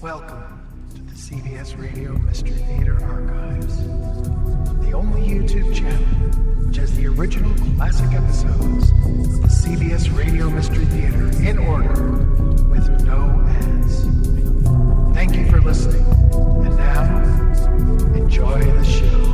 Welcome to the CBS Radio Mystery Theater Archives, the only YouTube channel which has the original classic episodes of the CBS Radio Mystery Theater in order with no ads. Thank you for listening, and now, enjoy the show.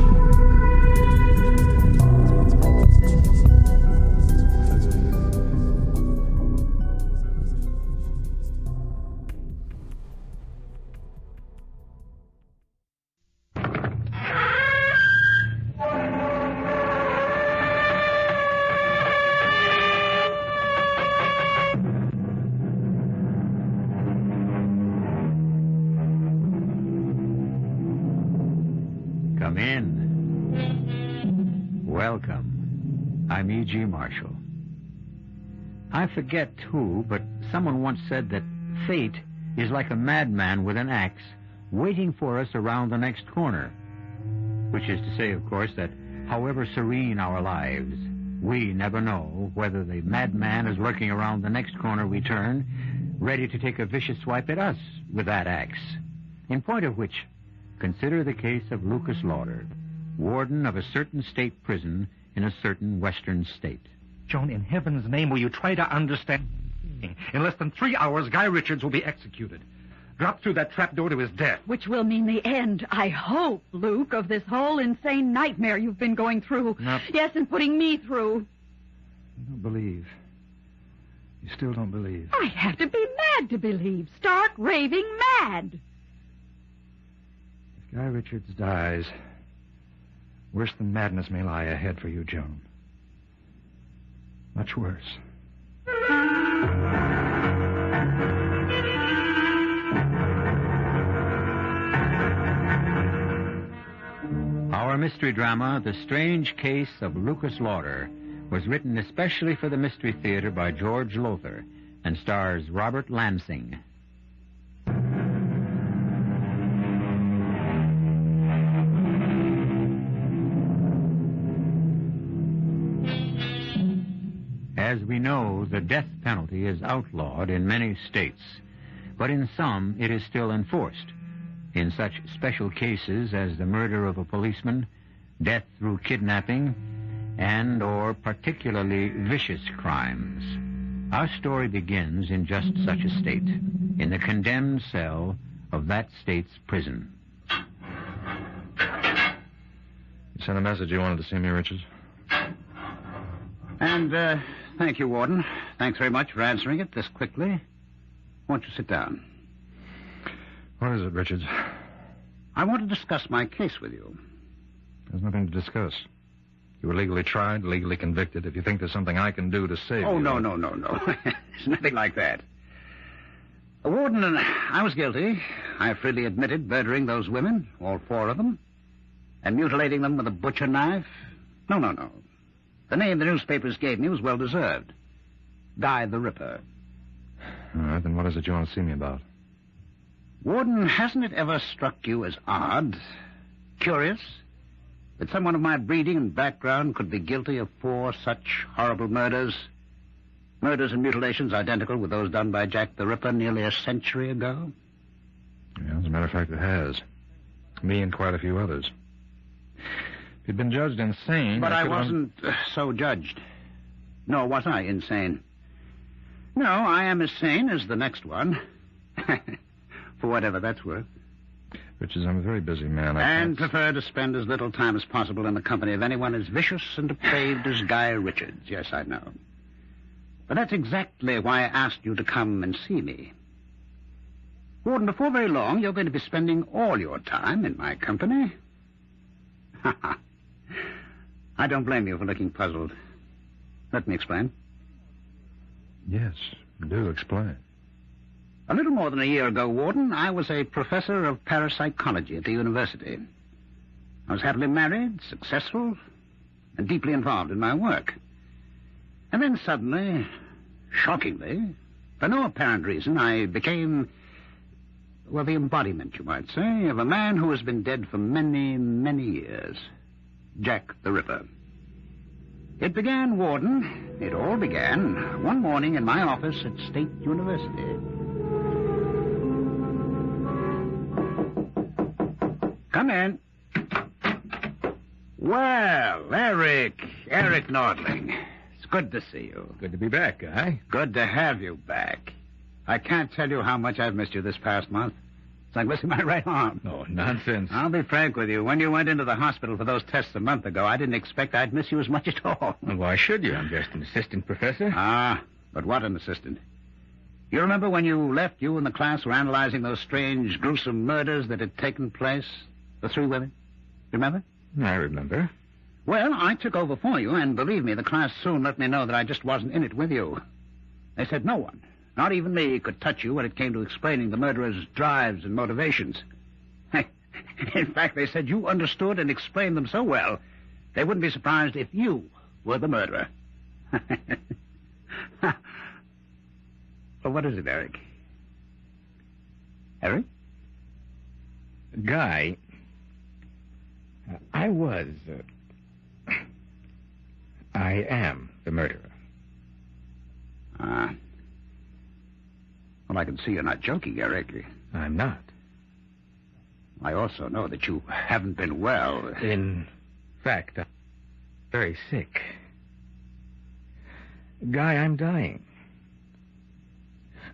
Come in. Welcome. I'm E.G. Marshall. I forget who, but someone once said that fate is like a madman with an axe waiting for us around the next corner. Which is to say, of course, that however serene our lives, we never know whether the madman is lurking around the next corner we turn, ready to take a vicious swipe at us with that axe. In point of which, consider the case of Lucas Lauder, warden of a certain state prison in a certain western state. Joan, in heaven's name, will you try to understand? In less than 3 hours, Guy Richards will be executed. Dropped through that trapdoor to his death. Which will mean the end, I hope, Luke, of this whole insane nightmare you've been going through. No. Yes, and putting me through. You don't believe. You still don't believe. I have to be mad to believe. Stark raving mad. If Guy Richards dies, worse than madness may lie ahead for you, Joan. Much worse. Our mystery drama, The Strange Case of Lucas Lauder, was written especially for the Mystery Theater by George Lowther and stars Robert Lansing. As we know, the death penalty is outlawed in many states, but in some it is still enforced. In such special cases as the murder of a policeman, death through kidnapping, and or particularly vicious crimes. Our story begins in just such a state, in the condemned cell of that state's prison. You sent a message you wanted to see me, Richards? And, thank you, Warden. Thanks very much for answering it this quickly. Won't you sit down? What is it, Richards? I want to discuss my case with you. There's nothing to discuss. You were legally tried, legally convicted. If you think there's something I can do to save you... Oh, no. There's nothing like that. Warden, I was guilty. I freely admitted murdering those women, all 4 of them, and mutilating them with a butcher knife. No. The name the newspapers gave me was well-deserved. Guy the Ripper. All right, then what is it you want to see me about? Warden, hasn't it ever struck you as odd, curious, that someone of my breeding and background could be guilty of 4 such horrible murders? Murders and mutilations identical with those done by Jack the Ripper nearly a century ago? Yeah, as a matter of fact, it has. Me and quite a few others. If you'd been judged insane... But I wasn't so judged. Nor was I insane. No, I am as sane as the next one. For whatever that's worth. Richards, I'm a very busy man. And prefer to spend as little time as possible in the company of anyone as vicious and depraved as Guy Richards. Yes, I know. But that's exactly why I asked you to come and see me. Warden, before very long, you're going to be spending all your time in my company. I don't blame you for looking puzzled. Let me explain. Yes, do explain. A little more than a year ago, Warden, I was a professor of parapsychology at the university. I was happily married, successful, and deeply involved in my work. And then suddenly, shockingly, for no apparent reason, I became, well, the embodiment, you might say, of a man who has been dead for many, many years. Jack the Ripper. It began, Warden, it all began one morning in my office at State University. Come in. Well, Eric Nordling. It's good to see you. Good to be back, Guy. Good to have you back. I can't tell you how much I've missed you this past month. It's like missing my right arm. Oh, nonsense. I'll be frank with you. When you went into the hospital for those tests a month ago, I didn't expect I'd miss you as much at all. Well, why should you? I'm just an assistant professor. Ah, but what an assistant. You remember when you left, you and the class were analyzing those strange, gruesome murders that had taken place? The 3 women? Remember? I remember. Well, I took over for you, and believe me, the class soon let me know that I just wasn't in it with you. They said no one, not even me, could touch you when it came to explaining the murderer's drives and motivations. In fact, they said you understood and explained them so well, they wouldn't be surprised if you were the murderer. Well, what is it, Eric? Eric? Guy, I am the murderer. Well, I can see you're not joking, Eric. I'm not. I also know that you haven't been well. In fact, I'm very sick. Guy, I'm dying.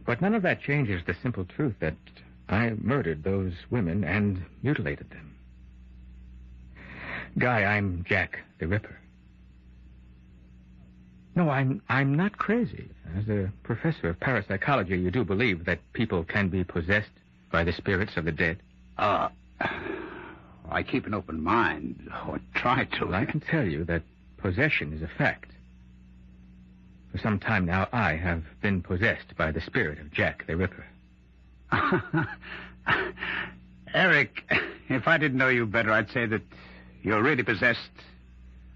But none of that changes the simple truth that I murdered those women and mutilated them. Guy, I'm Jack the Ripper. No, I'm not crazy. As a professor of parapsychology, you do believe that people can be possessed by the spirits of the dead? I keep an open mind, or try to. Well, I can tell you that possession is a fact. For some time now, I have been possessed by the spirit of Jack the Ripper. Eric, if I didn't know you better, I'd say that you're really possessed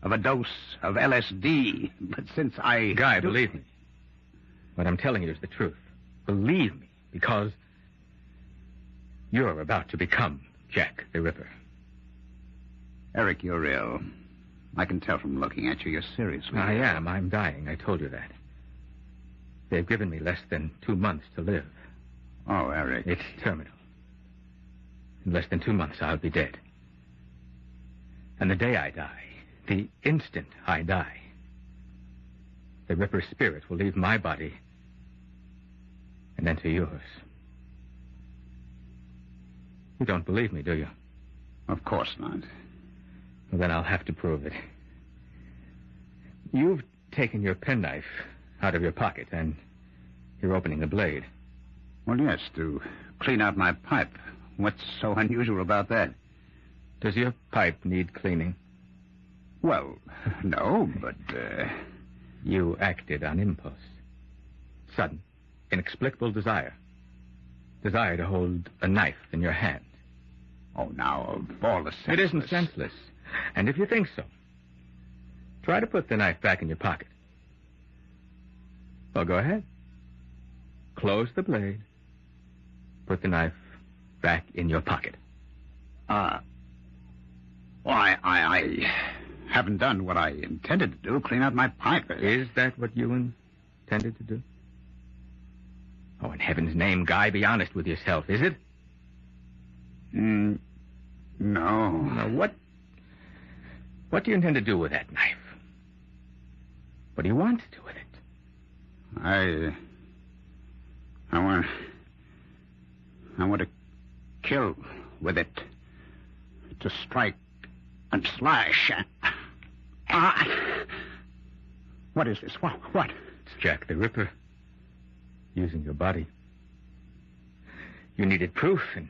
of a dose of LSD. But since I... Guy, believe me. What I'm telling you is the truth. Believe me, because you're about to become Jack the Ripper. Eric, you're ill. I can tell from looking at you. You're seriously I ill. am. I'm dying. I told you that. They've given me less than 2 months to live. Oh, Eric. It's terminal. In less than 2 months, I'll be dead. And the day I die, the instant I die, the Ripper's spirit will leave my body and enter yours. You don't believe me, do you? Of course not. Well, then I'll have to prove it. You've taken your penknife out of your pocket, and you're opening the blade. Well, yes, to clean out my pipe. What's so unusual about that? Does your pipe need cleaning? Well, no, but, You acted on impulse. Sudden, inexplicable desire. Desire to hold a knife in your hand. Oh, now, of all the senseless... It isn't senseless. And if you think so, try to put the knife back in your pocket. Well, go ahead. Close the blade. Put the knife back in your pocket. Well, I haven't done what I intended to do, clean out my pipe. Is that what you intended to do? Oh, in heaven's name, Guy, be honest with yourself, is it? No. Now, what do you intend to do with that knife? What do you want to do with it? I want to kill with it. To strike and slash. What is this? What? It's Jack the Ripper. Using your body. You needed proof, and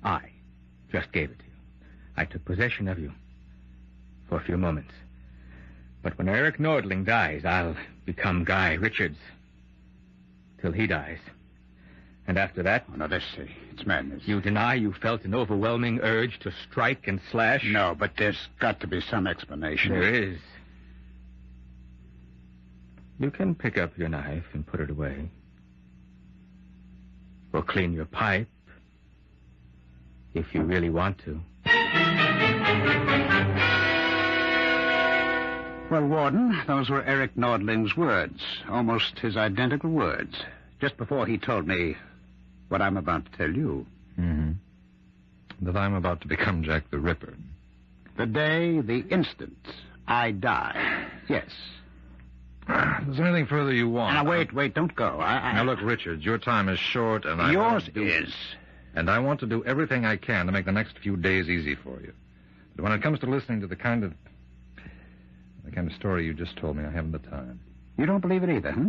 I just gave it to you. I took possession of you for a few moments. But when Eric Nordling dies, I'll become Guy Richards. Till he dies. And after that... Oh, no, it's madness. You deny you felt an overwhelming urge to strike and slash? No, but there's got to be some explanation. There is. You can pick up your knife and put it away. Or clean your pipe. If you really want to. Well, Warden, those were Eric Nordling's words. Almost his identical words. Just before he told me what I'm about to tell you. Mm-hmm. That I'm about to become Jack the Ripper. The day, the instant I die. Yes. If there's anything further you want... Now, wait, don't go. Now, look, Richards, your time is short, and Yours is. And I want to do everything I can to make the next few days easy for you. But when it comes to listening to the kind of story you just told me, I haven't the time. You don't believe it either, huh?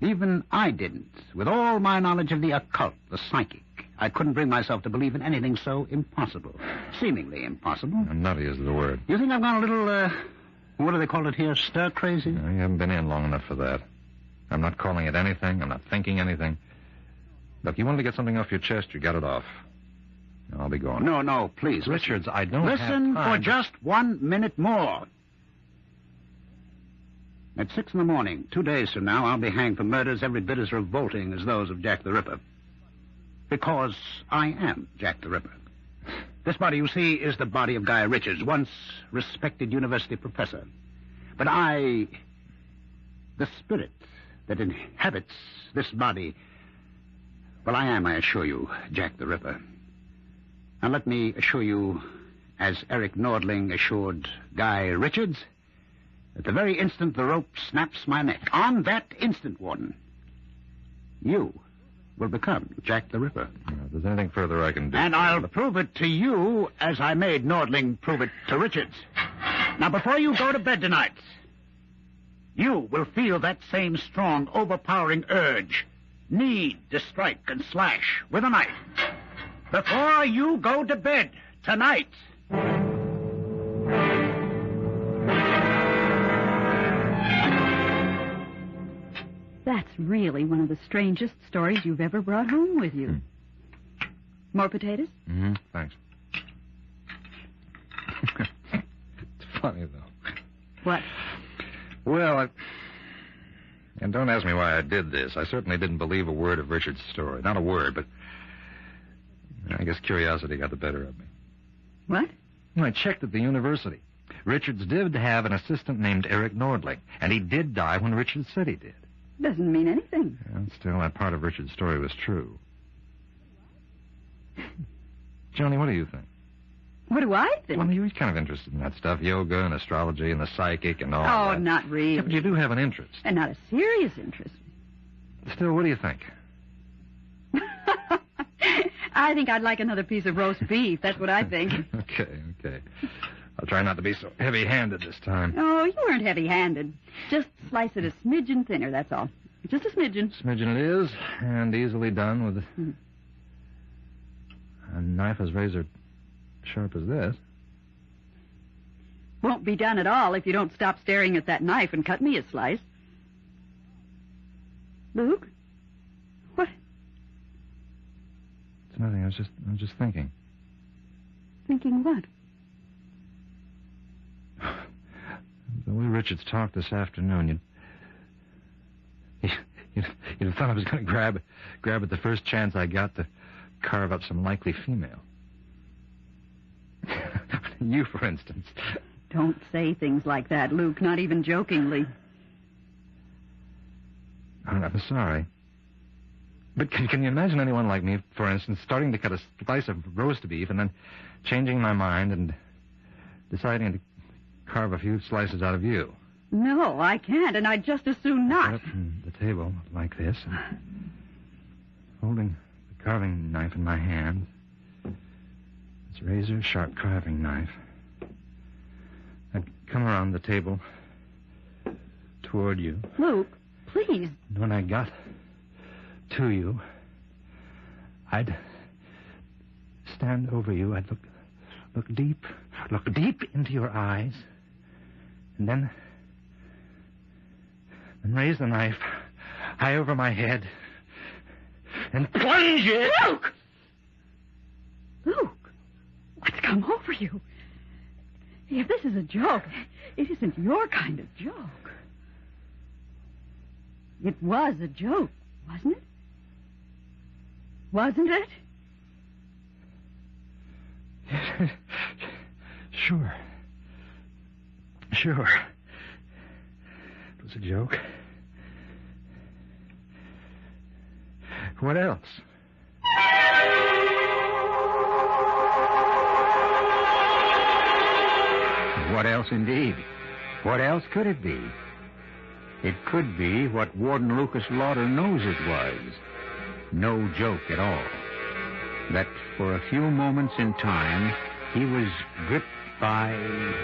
Even I didn't. With all my knowledge of the occult, the psychic, I couldn't bring myself to believe in anything so impossible. Seemingly impossible. Nutty is the word. You think I've gone a little, what do they call it here, stir-crazy? No, you haven't been in long enough for that. I'm not calling it anything. I'm not thinking anything. Look, you wanted to get something off your chest. You got it off. I'll be going. No, please. Richards, I don't have Listen time. for just 1 minute more. At 6 a.m, 2 days from now, I'll be hanged for murders every bit as revolting as those of Jack the Ripper. Because I am Jack the Ripper. This body, you see, is the body of Guy Richards, once respected university professor. But the spirit that inhabits this body, well, I am, I assure you, Jack the Ripper. Now, let me assure you, as Eric Nordling assured Guy Richards, at the very instant the rope snaps my neck, on that instant, Warden, you will become Jack the Ripper. If there's anything further I can do... And I'll prove it to you as I made Nordling prove it to Richards. Now, before you go to bed tonight, you will feel that same strong, overpowering urge, need to strike and slash with a knife. Before you go to bed tonight... That's really one of the strangest stories you've ever brought home with you. More potatoes? Mm-hmm. Thanks. It's funny, though. What? Well, and don't ask me why I did this. I certainly didn't believe a word of Richard's story. Not a word, but I guess curiosity got the better of me. What? Well, I checked at the university. Richards did have an assistant named Eric Nordling, and he did die when Richards said he did. Doesn't mean anything. Well, still, that part of Richard's story was true. Johnny, what do you think? What do I think? Well, you're kind of interested in that stuff, yoga and astrology and the psychic and all that. Oh, not really. Yeah, but you do have an interest. And not a serious interest. Still, what do you think? I think I'd like another piece of roast beef. That's what I think. Okay. I'll try not to be so heavy-handed this time. Oh, you weren't heavy-handed. Just slice it a smidgen thinner, that's all. Just a smidgen. Smidgen it is, and easily done with a knife as razor sharp as this. Won't be done at all if you don't stop staring at that knife and cut me a slice. Luke? What? It's nothing. I was just thinking. Thinking what? The way Richards talked this afternoon, you'd have thought I was going to grab at the first chance I got to carve up some likely female. You, for instance. Don't say things like that, Luke, not even jokingly. I'm sorry. But can you imagine anyone like me, for instance, starting to cut a slice of roast beef and then changing my mind and deciding to carve a few slices out of you? No, I can't, and I'd just as soon not. Put up on the table like this, and holding the carving knife in my hand, this razor-sharp carving knife, I'd come around the table toward you. Luke, please. And when I got to you, I'd stand over you. I'd look deep into your eyes, and then raise the knife high over my head and plunge it. Luke, what's come over you? If this is a joke, it isn't your kind of joke. It was a joke, wasn't it? Wasn't it? Sure. It was a joke. What else? What else, indeed? What else could it be? It could be what Warden Lucas Lauder knows it was. No joke at all. That for a few moments in time, he was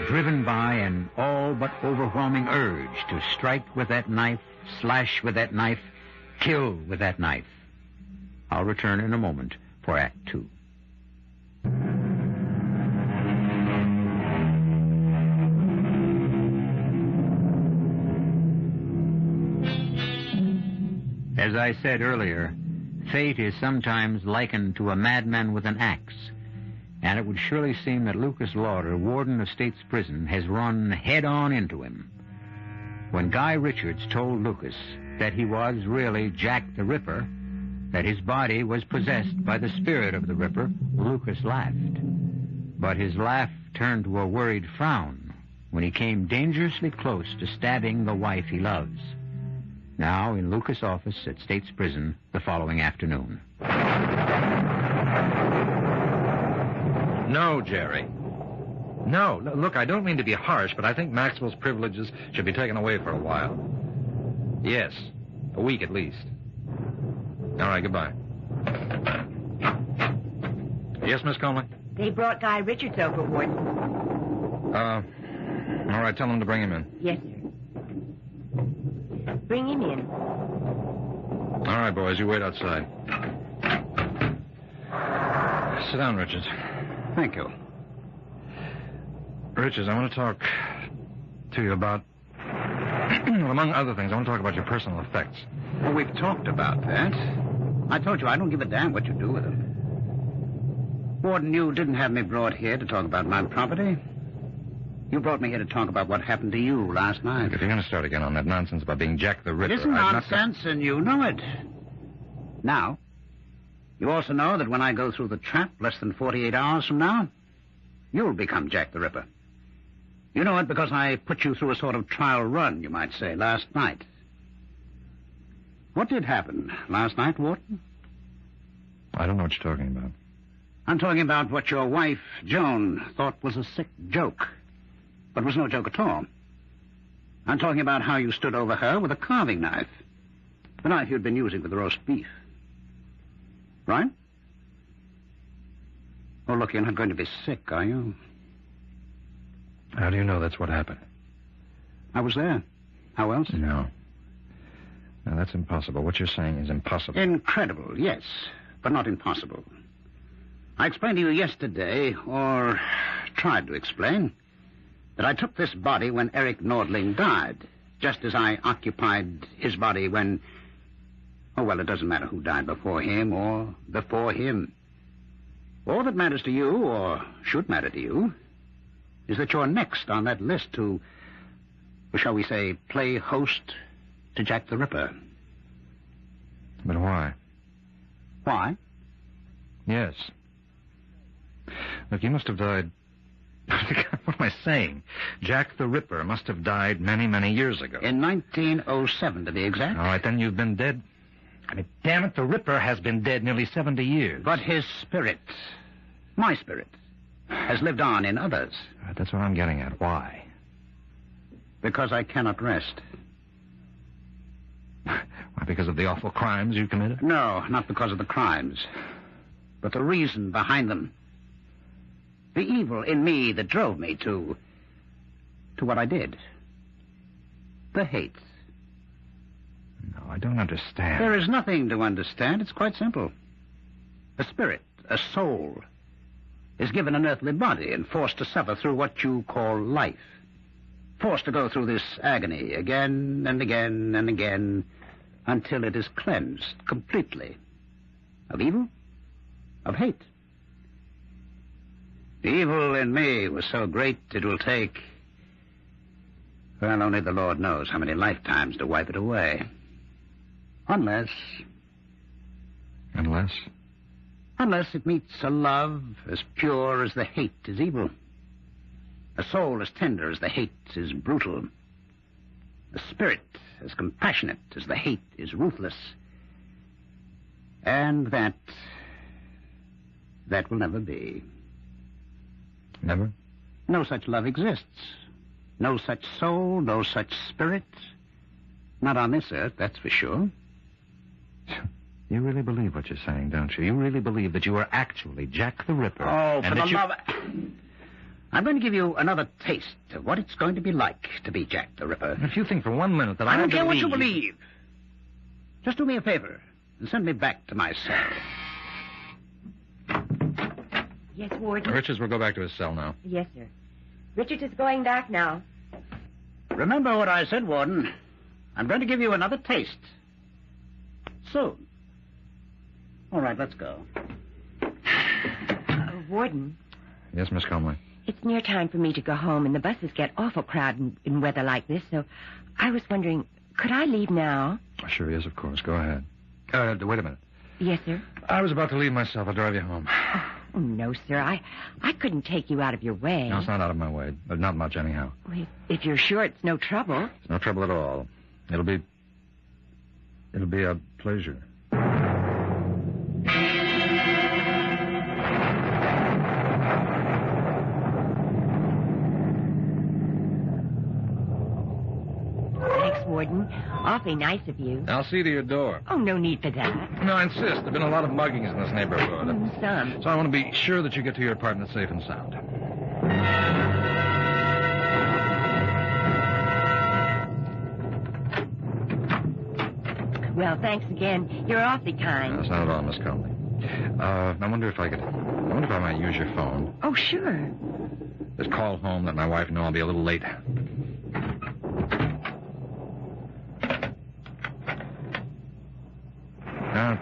driven by an all but overwhelming urge to strike with that knife, slash with that knife, kill with that knife. I'll return in a moment for Act 2. As I said earlier, fate is sometimes likened to a madman with an axe, and it would surely seem that Lucas Lauder, warden of State's Prison, has run head-on into him. When Guy Richards told Lucas that he was really Jack the Ripper, that his body was possessed by the spirit of the Ripper, Lucas laughed. But his laugh turned to a worried frown when he came dangerously close to stabbing the wife he loves. Now in Lucas' office at State's Prison the following afternoon. No, Jerry. No, look, I don't mean to be harsh, but I think Maxwell's privileges should be taken away for a while. Yes, a week at least. All right, goodbye. Yes, Miss Conley? They brought Guy Richards over, Warden. All right, tell them to bring him in. Yes, sir. Bring him in. All right, boys, you wait outside. Sit down, Richards. Thank you. Richards, I want to talk to you about, among other things, I want to talk about your personal effects. Well, we've talked about that. I told you I don't give a damn what you do with them. Warden, you didn't have me brought here to talk about my property. You brought me here to talk about what happened to you last night. If you're going to start again on that nonsense about being Jack the Ripper... It isn't nonsense, and you know it. Now, you also know that when I go through the trap less than 48 hours from now, you'll become Jack the Ripper. You know it because I put you through a sort of trial run, you might say, last night. What did happen last night, Warden? I don't know what you're talking about. I'm talking about what your wife, Joan, thought was a sick joke, but was no joke at all. I'm talking about how you stood over her with a carving knife, the knife you'd been using for the roast beef. Right? Oh, look, you're not going to be sick, are you? How do you know that's what happened? I was there. How else? No. No, that's impossible. What you're saying is impossible. Incredible, yes, but not impossible. I explained to you yesterday, or tried to explain, that I took this body when Eric Nordling died, just as I occupied his body when... Oh, well, it doesn't matter who died before him or before him. All that matters to you, or should matter to you, is that you're next on that list to, shall we say, play host to Jack the Ripper. But why? Why? Yes. Look, you must have died... What am I saying? Jack the Ripper must have died many, many years ago. In 1907, to be exact. All right, then you've been dead. I mean, damn it, the Ripper has been dead nearly 70 years. But his spirit, my spirit, has lived on in others. All right, that's what I'm getting at. Why? Because I cannot rest. Why, because of the awful crimes you committed? No, not because of the crimes, but the reason behind them. The evil in me that drove me to what I did. The hate. No, I don't understand. There is nothing to understand. It's quite simple. A spirit, a soul, is given an earthly body and forced to suffer through what you call life. Forced to go through this agony again and again and again until it is cleansed completely of evil, of hate. The evil in me was so great it will take, well, only the Lord knows how many lifetimes to wipe it away. Unless it meets a love as pure as the hate is evil. A soul as tender as the hate is brutal. A spirit as compassionate as the hate is ruthless. And that will never be. Never? No such love exists. No such soul, no such spirit. Not on this earth, that's for sure. You really believe what you're saying, don't you? You really believe that you are actually Jack the Ripper? Oh, for and the that you... love... I'm going to give you another taste of what it's going to be like to be Jack the Ripper. If you think for 1 minute that I don't care what believe... you believe. Just do me a favor and send me back to my cell. Yes, Warden? Richards will go back to his cell now. Yes, sir. Richard is going back now. Remember what I said, Warden. I'm going to give you another taste. Soon. All right, let's go. Warden, Yes, Miss Conway? it's near time for me to go home, and the buses get awful crowded in weather like this, so I was wondering, could I leave now? Sure, yes, of course. Go ahead. Wait a minute. Yes, sir. I was about to leave myself. I'll drive you home. Oh, no, sir. I couldn't take you out of your way. No, it's not out of my way. But not much, anyhow. Well, if you're sure it's no trouble. It's no trouble at all. It'll be a pleasure. Thanks, Warden. Awfully nice of you. I'll see to your door. Oh, no need for that. No, I insist. There have been a lot of muggings in this neighborhood. Some. So I want to be sure that you get to your apartment safe and sound. Well, thanks again. You're awfully kind. That's not at all, Miss Conley. I wonder if I might use your phone. Oh, sure. Just call home, let my wife know I'll be a little late. Now,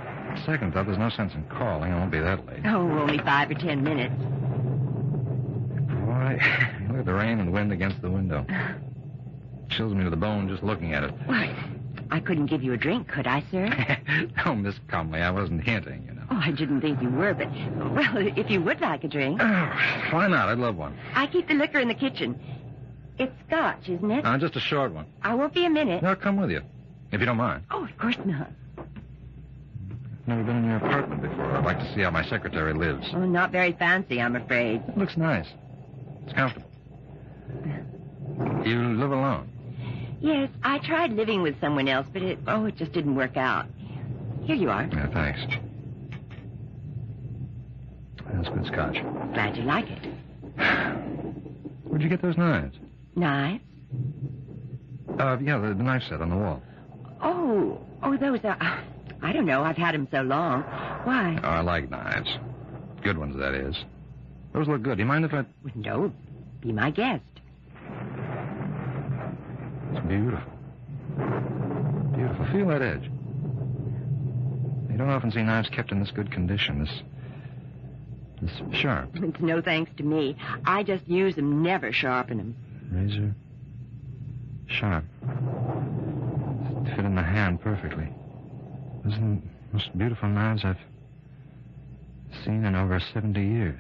second thought, there's no sense in calling. I won't be that late. Oh, only 5 or 10 minutes. Boy, look at the rain and wind against the window. Chills me to the bone just looking at it. Why, I couldn't give you a drink, could I, sir? Oh, Miss Conley, I wasn't hinting, you know. Oh, I didn't think you were, but, well, if you would like a drink. Why not? I'd love one. I keep the liquor in the kitchen. It's scotch, isn't it? Just a short one. I won't be a minute. No, I'll come with you, if you don't mind. Oh, of course not. Never been in your apartment before. I'd like to see how my secretary lives. Oh, not very fancy, I'm afraid. It looks nice. It's comfortable. You live alone? Yes, I tried living with someone else, but it just didn't work out. Here you are. Yeah, thanks. That's good scotch. Glad you like it. Where'd you get those knives? Knives? Yeah, the knife set on the wall. Oh, those are... I don't know. I've had them so long. Why? Oh, I like knives. Good ones, that is. Those look good. Do you mind if I... No, be my guest. It's beautiful. Beautiful. Feel that edge. You don't often see knives kept in this good condition. This sharp. It's no thanks to me. I just use them, never sharpen them. Razor. Sharp. Fit in the hand perfectly. Those are the most beautiful knives I've seen in over 70 years.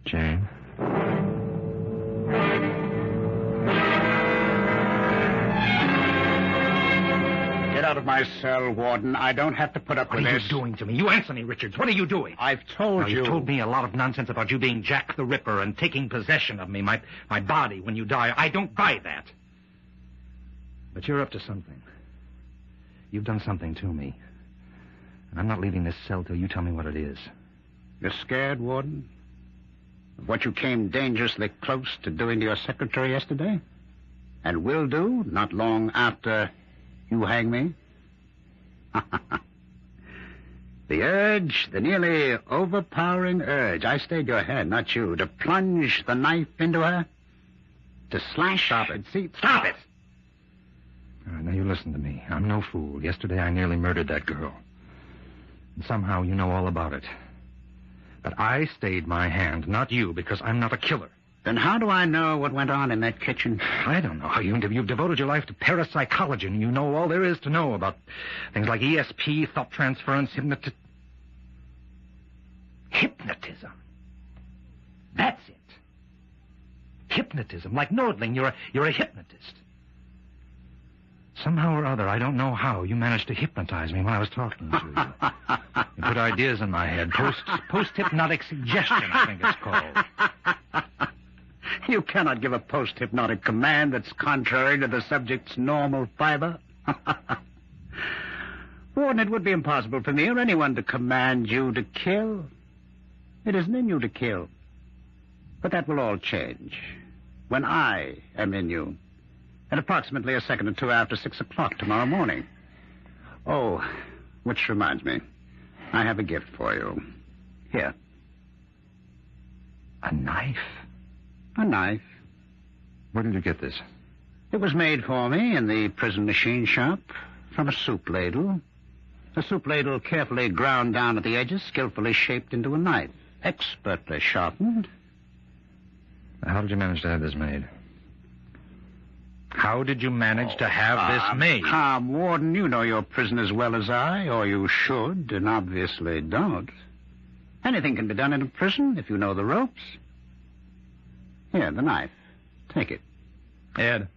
Jane. Get out of my cell, Warden. I don't have to put up with What are this. you doing to me? You answer me, Richards. What are you doing? I've told Now, you. you've told me a lot of nonsense about you being Jack the Ripper and taking possession of me, my body, when you die. I don't buy that. But you're up to something. You've done something to me. And I'm not leaving this cell till you tell me what it is. You're scared, Warden? Of what you came dangerously close to doing to your secretary yesterday? And will do not long after you hang me? The urge, the nearly overpowering urge. I stayed your hand, not you. To plunge the knife into her? To slash... Stop it. See, stop it! All right, now you listen to me. I'm no fool. Yesterday I nearly murdered that girl. And somehow you know all about it. But I stayed my hand, not you, because I'm not a killer. Then how do I know what went on in that kitchen? I don't know how you've devoted your life to parapsychology, and you know all there is to know about things like ESP, thought transference, hypnotism. That's it. Hypnotism. Like Nordling, you're a hypnotist. Somehow or other, I don't know how, you managed to hypnotize me when I was talking to you. You put ideas in my head. Post-hypnotic suggestion, I think it's called. You cannot give a post-hypnotic command that's contrary to the subject's normal fiber. Warden, it would be impossible for me or anyone to command you to kill. It isn't in you to kill. But that will all change when I am in you, at approximately a second or two after 6 o'clock tomorrow morning. Oh, which reminds me, I have a gift for you. Here. A knife? A knife. Where did you get this? It was made for me in the prison machine shop from a soup ladle. A soup ladle carefully ground down at the edges, skillfully shaped into a knife, expertly sharpened. How did you manage to have this made? How did you manage to have this made? Warden, you know your prison as well as I, or you should, and obviously don't. Anything can be done in a prison if you know the ropes. Here, the knife. Take it. Ed?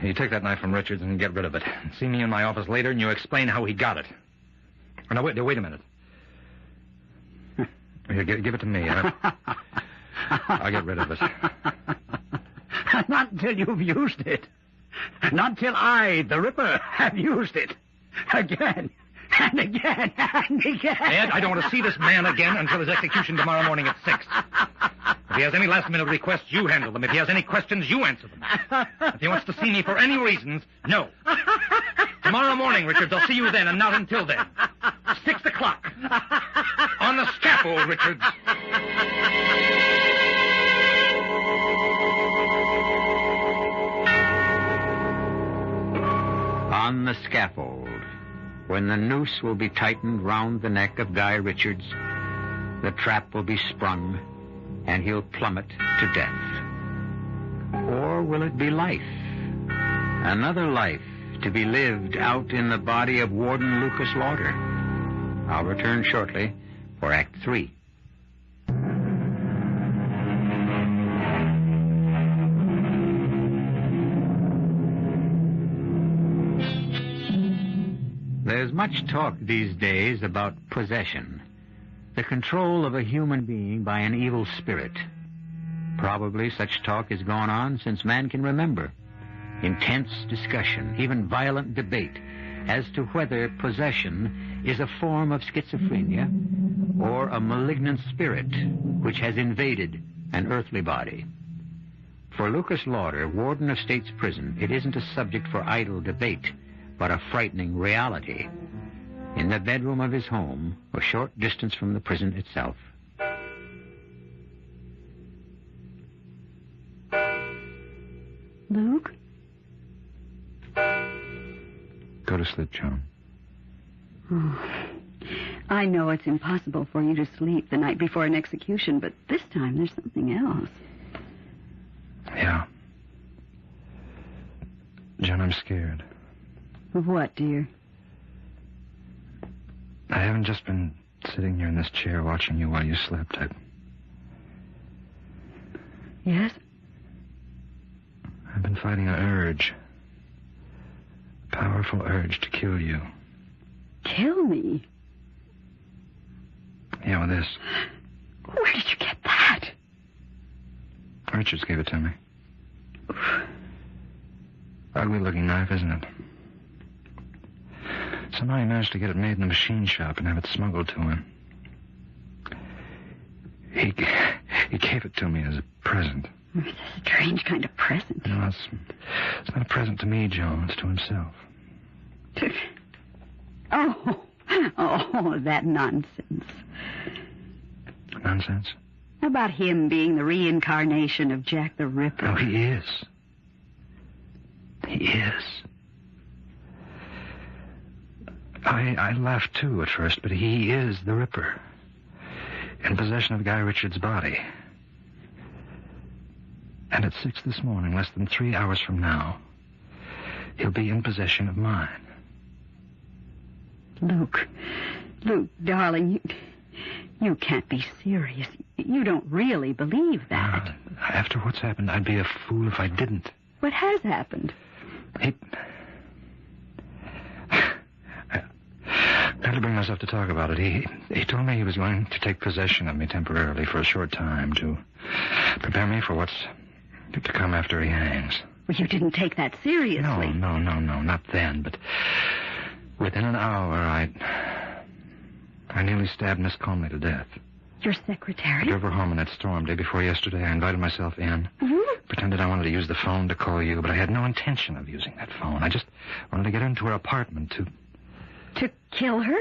You take that knife from Richards and get rid of it. See me in my office later and you explain how he got it. Oh, no, wait a minute. Here, give it to me. I'll get rid of it. Not until you've used it. Not until I, the Ripper, have used it. Again, and again, and again. Ed, I don't want to see this man again until his execution tomorrow morning at 6. If he has any last-minute requests, you handle them. If he has any questions, you answer them. If he wants to see me for any reasons, no. Tomorrow morning, Richards, I'll see you then, and not until then. 6 o'clock. On the scaffold, Richards. On the scaffold, when the noose will be tightened round the neck of Guy Richards, the trap will be sprung, and he'll plummet to death. Or will it be life? Another life to be lived out in the body of Warden Lucas Lauder. I'll return shortly for Act 3. There's much talk these days about possession, the control of a human being by an evil spirit. Probably such talk has gone on since man can remember. Intense discussion, even violent debate, as to whether possession is a form of schizophrenia or a malignant spirit which has invaded an earthly body. For Lucas Lauder, warden of State's Prison, it isn't a subject for idle debate, but a frightening reality. In the bedroom of his home, a short distance from the prison itself. Luke? Go to sleep, Joan. Oh, I know it's impossible for you to sleep the night before an execution, but this time there's something else. Yeah. Joan, I'm scared. Of what, dear? I haven't just been sitting here in this chair watching you while you slept. Yes? I've been fighting an urge. A powerful urge to kill you. Kill me? Yeah, with this. Where did you get that? Richards gave it to me. Ugly-looking knife, isn't it? Somehow he managed to get it made in the machine shop and have it smuggled to him. He gave it to me as a present. It's a strange kind of present. No, it's not a present to me, Joan. It's to himself. Oh, that nonsense. Nonsense? About him being the reincarnation of Jack the Ripper. Oh, he is. He is. I laughed, too, at first, but he is the Ripper. In possession of Guy Richards' body. And at 6 this morning, less than 3 hours from now, he'll be in possession of mine. Luke, darling, you can't be serious. You don't really believe that. After what's happened, I'd be a fool if I didn't. What has happened? Got to bring myself to talk about it. He told me he was going to take possession of me temporarily for a short time to prepare me for what's to come after he hangs. Well, you didn't take that seriously. No, not then, but within an hour, I nearly stabbed Miss Conley to death. Your I secretary? drove her home in that storm day before yesterday. I invited myself in. You? Pretended I wanted to use the phone to call you, but I had no intention of using that phone. I just wanted to get into her apartment to... To kill her?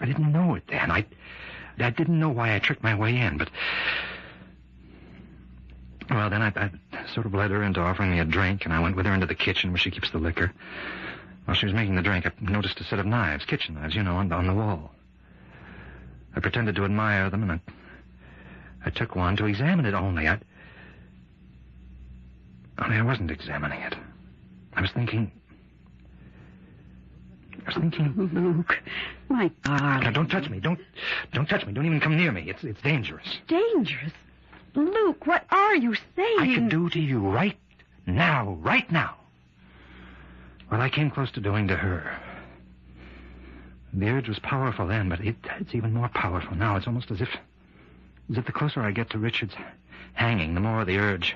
I didn't know it then. I didn't know why I tricked my way in, but... Well, then I sort of led her into offering me a drink, and I went with her into the kitchen where she keeps the liquor. While she was making the drink, I noticed a set of knives, kitchen knives, on the wall. I pretended to admire them, and I took one to examine it only. I wasn't examining it. I was thinking... Luke, my darling. Now, don't touch me. Don't touch me. Don't even come near me. It's dangerous. Dangerous? Luke, what are you saying? I could do to you right now. What I came close to doing to her. The urge was powerful then, but it's even more powerful now. It's almost as if the closer I get to Richard's hanging, the more the urge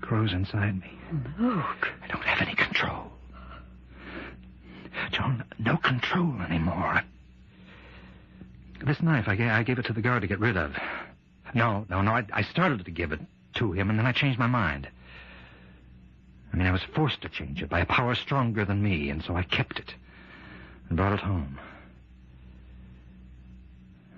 grows inside me. Luke. I don't have any control. Joan, no control anymore. This knife, I gave it to the guard to get rid of. No, I started to give it to him, and then I changed my mind. I was forced to change it by a power stronger than me, and so I kept it and brought it home.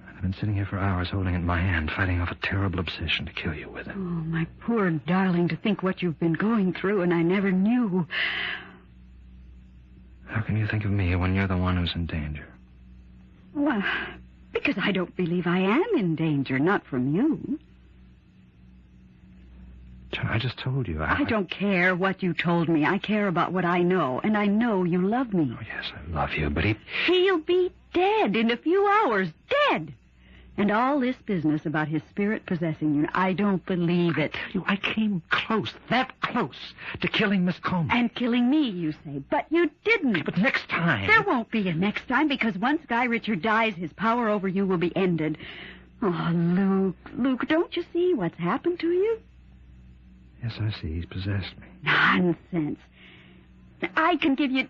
I've been sitting here for hours holding it in my hand, fighting off a terrible obsession to kill you with it. Oh, my poor darling, to think what you've been going through, and I never knew. How can you think of me when you're the one who's in danger? Well, because I don't believe I am in danger, not from you. John, I just told you. I don't care what you told me. I care about what I know, and I know you love me. Oh, yes, I love you, but He'll be dead in a few hours. Dead! And all this business about his spirit possessing you, I don't believe it. I came close, that close, to killing Miss Coleman. And killing me, you say. But you didn't. But next time... There won't be a next time, because once Guy Richard dies, his power over you will be ended. Oh, Luke, don't you see what's happened to you? Yes, I see. He's possessed me. Nonsense. I can give you...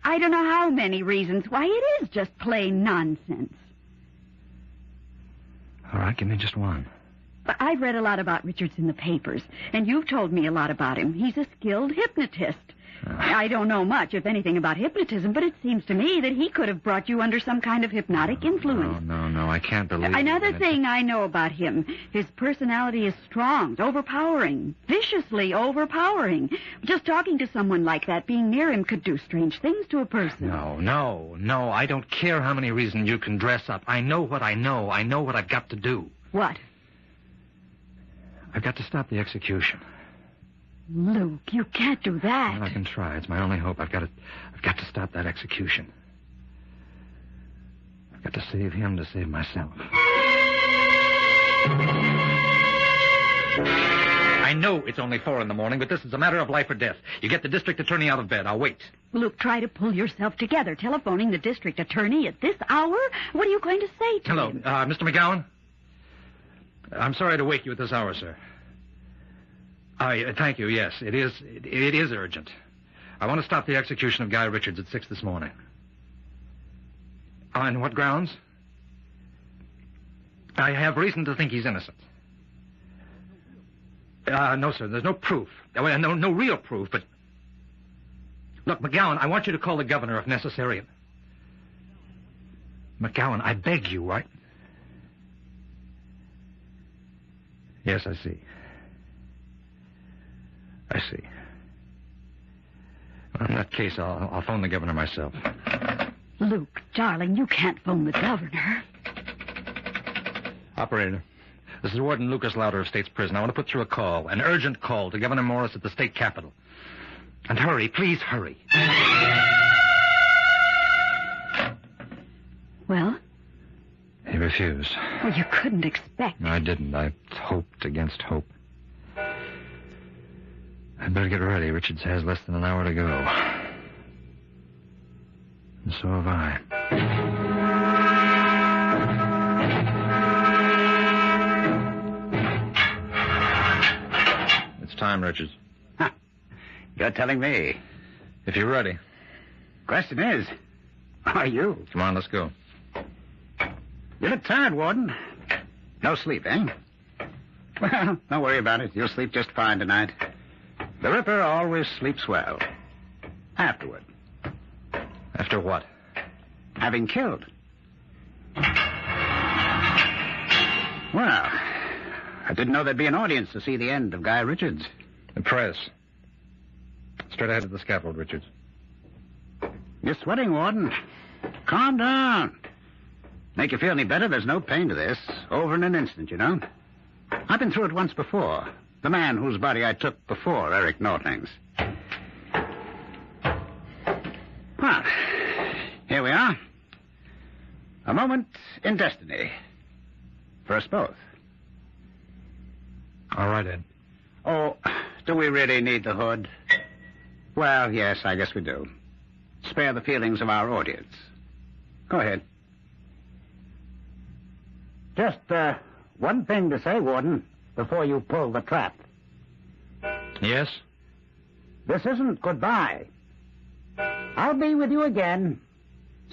I don't know how many reasons why it is just plain nonsense. All right, give me just one. But I've read a lot about Richards in the papers, and you've told me a lot about him. He's a skilled hypnotist. I don't know much, if anything, about hypnotism, but it seems to me that he could have brought you under some kind of hypnotic influence. No, I can't believe Another thing I know about him, his personality is strong, overpowering, viciously overpowering. Just talking to someone like that, being near him, could do strange things to a person. No, I don't care how many reasons you can dress up. I know what I know. I know what I've got to do. What? I've got to stop the execution. Luke, you can't do that. Well, I can try. It's my only hope. I've got to stop that execution. I've got to save him to save myself. I know it's only 4 a.m, but this is a matter of life or death. You get the district attorney out of bed. I'll wait. Luke, try to pull yourself together. Telephoning the district attorney at this hour? What are you going to say to Hello, him? Mr. McGowan? I'm sorry to wake you at this hour, sir. Thank you, yes. It is urgent. I want to stop the execution of Guy Richards at 6 this morning. On what grounds? I have reason to think he's innocent. No, sir, there's no proof. No real proof, but... Look, McGowan, I want you to call the governor if necessary. McGowan, I beg you, right? Yes, I see. Well, in that case, I'll phone the governor myself. Luke, darling, you can't phone the governor. Operator, this is Warden Lucas Lowther of State's Prison. I want to put through a call, an urgent call to Governor Morris at the state capitol. And hurry, please hurry. Well? He refused. Well, you couldn't expect. No, I didn't. I hoped against hope. I'd better get ready. Richards has less than an hour to go. And so have I. It's time, Richards. Huh. You're telling me. If you're ready. Question is, are you? Come on, let's go. You look tired, Warden. No sleep, eh? Well, don't worry about it. You'll sleep just fine tonight. The Ripper always sleeps well. Afterward. After what? Having killed. Well, I didn't know there'd be an audience to see the end of Guy Richards. The press. Straight ahead to the scaffold, Richards. You're sweating, Warden. Calm down. Make you feel any better, there's no pain to this. Over in an instant, you know. I've been through it once before. The man whose body I took before Eric Nortling's. Well, here we are. A moment in destiny. For us both. All right, Ed. Oh, do we really need the hood? Well, yes, I guess we do. Spare the feelings of our audience. Go ahead. Just, one thing to say, Warden, before you pull the trap. Yes? This isn't goodbye. I'll be with you again.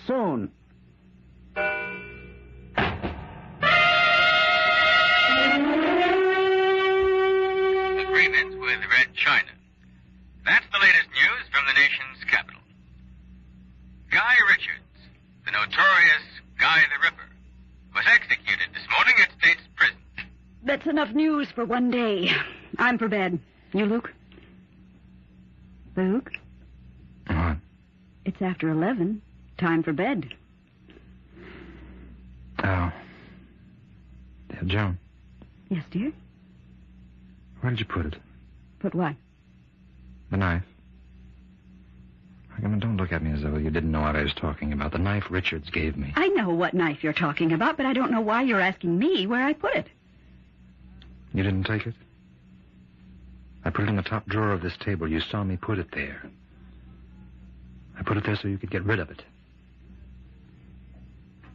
Soon. Agreement with Red China. That's the latest news from the nation's capital. Guy Richards, the notorious Guy the Ripper, was executed this morning at State's Prison. That's enough news for one day. I'm for bed. You, Luke? Luke? What? It's after 11. Time for bed. Oh. Yeah, Joan, Yes, dear? where did you put it? Put what? The knife. I mean, don't look at me as though you didn't know what I was talking about. The knife Richards gave me. I know what knife you're talking about, but I don't know why you're asking me where I put it. You didn't take it? I put it in the top drawer of this table. You saw me put it there. I put it there so you could get rid of it.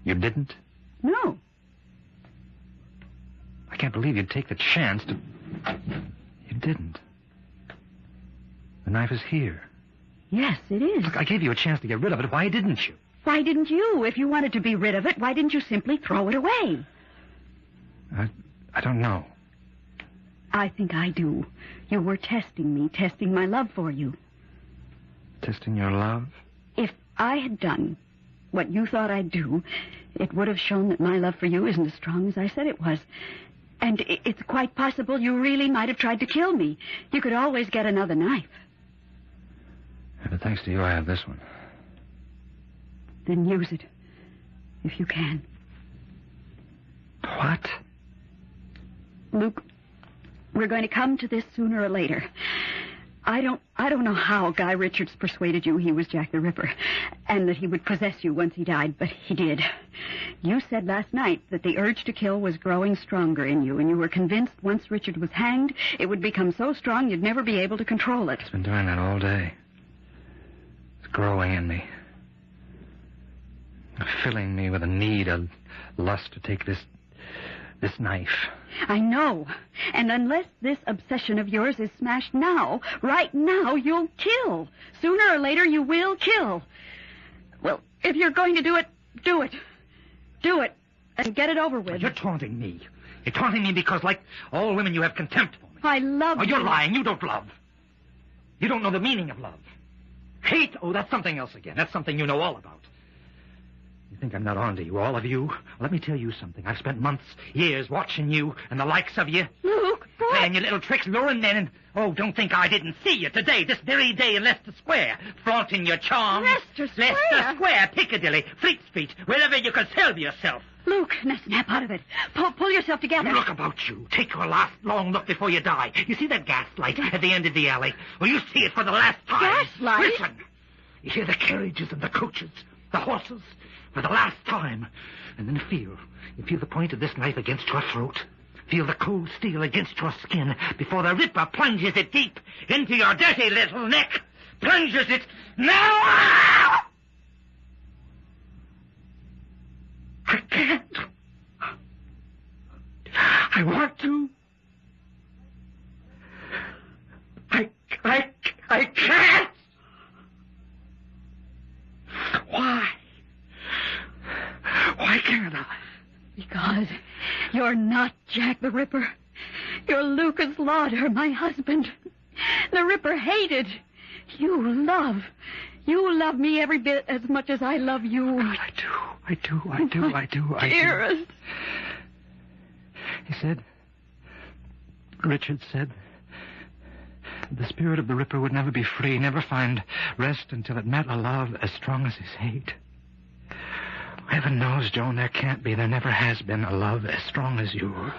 You didn't? No. I can't believe you'd take the chance to... You didn't. The knife is here. Yes, it is. Look, I gave you a chance to get rid of it. Why didn't you? Why didn't you? If you wanted to be rid of it, why didn't you simply throw it away? I don't know. I think I do. You were testing me, testing my love for you. Testing your love? If I had done what you thought I'd do, it would have shown that my love for you isn't as strong as I said it was. And it's quite possible you really might have tried to kill me. You could always get another knife. Yeah, but thanks to you, I have this one. Then use it, if you can. What? Luke, we're going to come to this sooner or later. I don't know how Guy Richards persuaded you he was Jack the Ripper, and that he would possess you once he died, but he did. You said last night that the urge to kill was growing stronger in you, and you were convinced once Richard was hanged, it would become so strong you'd never be able to control it. It's been doing that all day. It's growing in me. Filling me with a need, a lust to take this knife. I know. And unless this obsession of yours is smashed now, right now, you'll kill. Sooner or later, you will kill. Well, if you're going to do it, do it. Do it. And get it over with. You're taunting me. You're taunting me because, like all women, you have contempt for me. I love you. You're lying. You don't love. You don't know the meaning of love. Hate? Oh, that's something else again. That's something you know all about. You think I'm not on to you, all of you? Let me tell you something. I've spent months, years watching you and the likes of you. Luke, what? Playing your little tricks, luring men, and... Oh, don't think I didn't see you today, this very day in Leicester Square, flaunting your charms. Leicester Square? Leicester Square, Piccadilly, Fleet Street, wherever you could sell yourself. Luke, now snap out of it. Pull yourself together. Look about you. Take your last long look before you die. You see that gas light at the end of the alley? Well, you see it for the last time. Gas light? Listen. You hear the carriages and the coaches, the horses, for the last time. And then you feel the point of this knife against your throat. Feel the cold steel against your skin before the Ripper plunges it deep into your dirty little neck. Plunges it now! I want to. I can't. Why? Why can't I? Because you're not Jack the Ripper. You're Lucas Lauder, my husband. The Ripper hated. You love me every bit as much as I love you. I do. Dearest. He said, Richard said, the spirit of the Ripper would never be free, never find rest until it met a love as strong as his hate. Heaven knows, Joan, there can't be, there never has been a love as strong as yours.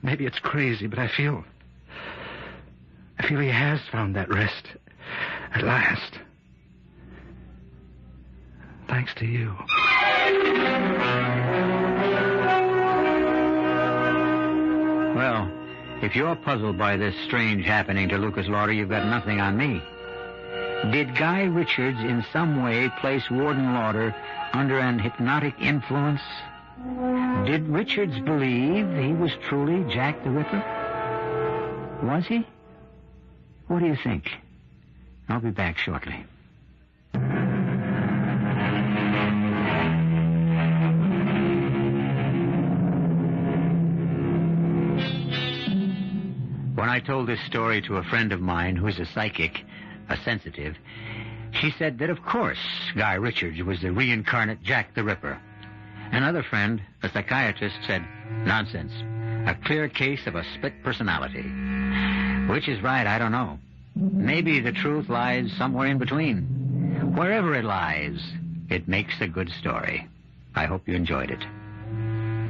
Maybe it's crazy, but I feel he has found that rest at last. Thanks to you. Well, if you're puzzled by this strange happening to Lucas Lauder, you've got nothing on me. Did Guy Richards in some way place Warden Lauder under an hypnotic influence? Did Richards believe he was truly Jack the Ripper? Was he? What do you think? I'll be back shortly. When I told this story to a friend of mine who's a psychic, a sensitive, she said that, of course, Guy Richards was the reincarnate Jack the Ripper. Another friend, a psychiatrist, said, nonsense, a clear case of a split personality. Which is right, I don't know. Maybe the truth lies somewhere in between. Wherever it lies, it makes a good story. I hope you enjoyed it.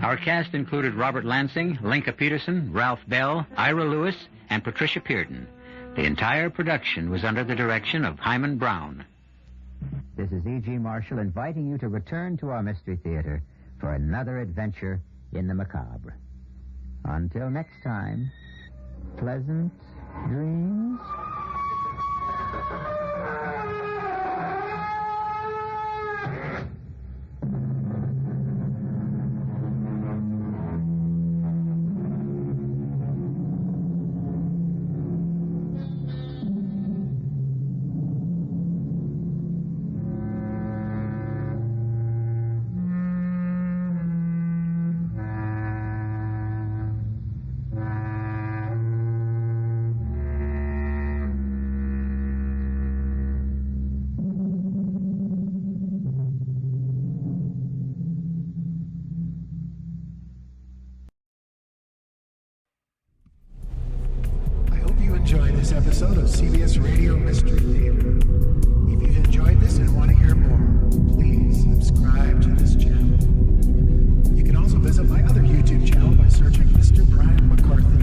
Our cast included Robert Lansing, Lenka Peterson, Ralph Bell, Ira Lewis, and Patricia Pierdon. The entire production was under the direction of Hyman Brown. This is E.G. Marshall inviting you to return to our Mystery Theater for another adventure in the macabre. Until next time, pleasant dreams. Enjoyed this episode of CBS Radio Mystery Theater. If you've enjoyed this and want to hear more, please subscribe to this channel. You can also visit my other YouTube channel by searching Mr. Brian McCarthy